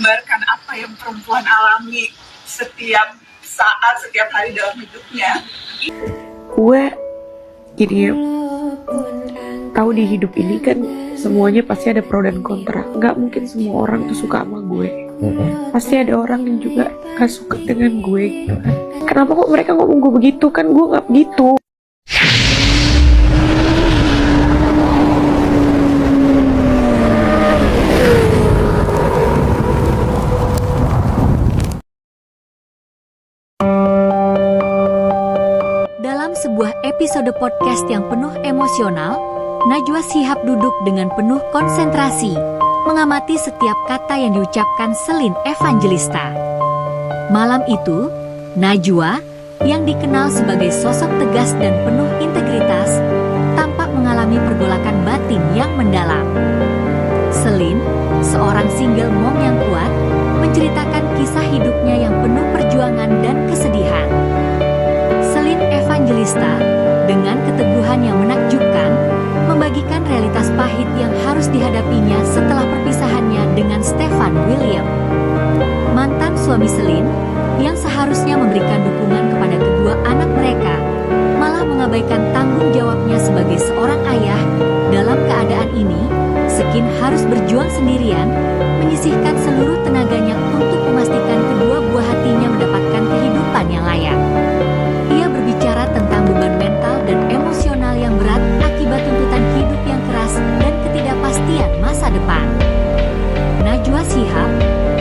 menggambarkan apa yang perempuan alami setiap saat, setiap hari dalam hidupnya. Gue gini ya, tahu di hidup ini kan semuanya pasti ada pro dan kontra. Nggak mungkin semua orang tuh suka sama gue. Pasti ada orang yang juga gak suka dengan gue. Kenapa kok mereka ngomong gue begitu? Kan gue gak begitu. Dalam sebuah episode podcast yang penuh emosional, Najwa Shihab duduk dengan penuh konsentrasi, mengamati setiap kata yang diucapkan Selin Evangelista. Malam itu, Najwa, yang dikenal sebagai sosok tegas dan penuh integritas, tampak mengalami pergolakan batin yang mendalam. Selin, seorang single mom yang kuat, menceritakan kisah hidupnya yang penuh perjuangan dan kesedihan. Selin Evangelista, dengan keteguhan yang menakjubkan, membagikan realitas pahit yang harus dihadapinya setelah perpisahannya dengan Stefan William. Mantan suami Selin, yang seharusnya memberikan dukungan kepada kedua anak mereka, malah mengabaikan tanggung jawabnya sebagai seorang ayah. Dalam keadaan ini, Selin harus berjuang sendirian, menyisihkan seluruh tenaganya untuk memastikan kedua buah hatinya mendapatkan kehidupan yang layak. Ia berbicara tentang beban mental dan emosional yang berat akibat tuntutan hidup yang keras dan ketidakpastian masa depan. Najwa Shihab,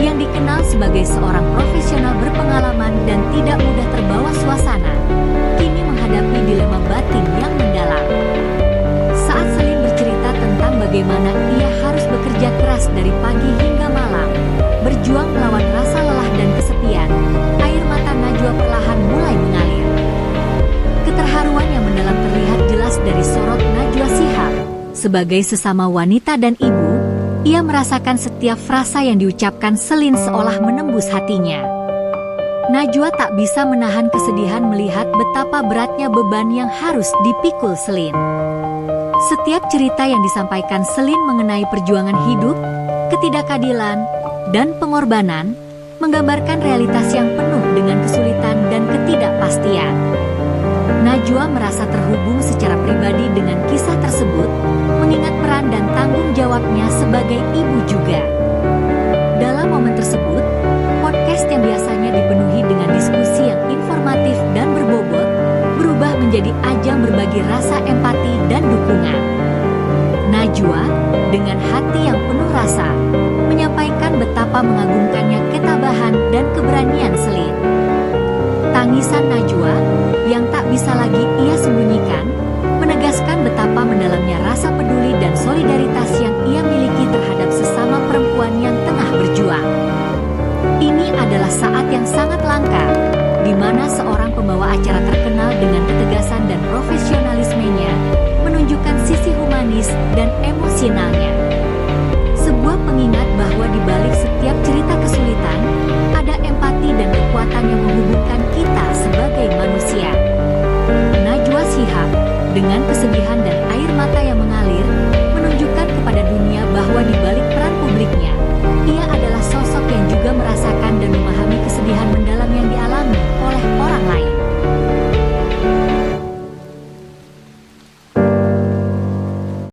yang dikenal sebagai seorang profesional berpengalaman dan tidak mudah terbawa suasana, kini menghadapi dilema batin yang mendalam. Saat Selin bercerita tentang bagaimana ia harus bekerja keras dari pagi hingga malam, berjuang melawan rasa lelah dan kesepian, air mata Najwa perlahan mulai mengalir. Keterharuan yang mendalam terlihat jelas dari sorot Najwa Shihab. Sebagai sesama wanita dan ibu, ia merasakan setiap frasa yang diucapkan Selin seolah menembus hatinya. Najwa tak bisa menahan kesedihan melihat betapa beratnya beban yang harus dipikul Selin. Setiap cerita yang disampaikan Selin mengenai perjuangan hidup, ketidakadilan, dan pengorbanan, menggambarkan realitas yang penuh dengan kesulitan dan ketidakpastian. Najwa merasa terhubung secara pribadi dengan kisah tersebut, mengingat peran dan tanggung jawabnya sebagai ibu juga. Dalam momen tersebut, podcast yang biasanya dipenuhi dengan diskusi yang informatif dan berbobot, berubah menjadi ajang berbagi rasa empati dan dukungan. Najwa, dengan hati yang penuh rasa, menyampaikan betapa mengagumkannya ketabahan dan keberanian Selin. Tangisan Najwa, yang tak bisa lagi ia sembunyikan, menegaskan betapa mendalamnya rasa peduli dan solidaritas yang ia miliki terhadap sesama perempuan yang tengah berjuang. Ini adalah saat yang sangat langka, di mana seorang pembawa acara terkenal dengan ketegasan dan profesionalismenya, menunjukkan sisi humanis dan emosionalnya. Sebuah pengingat bahwa di balik setiap cerita kesulitan, ada empati dan kekuatan yang menghubungkan kita sebagai manusia. Najwa Shihab, dengan kesedihan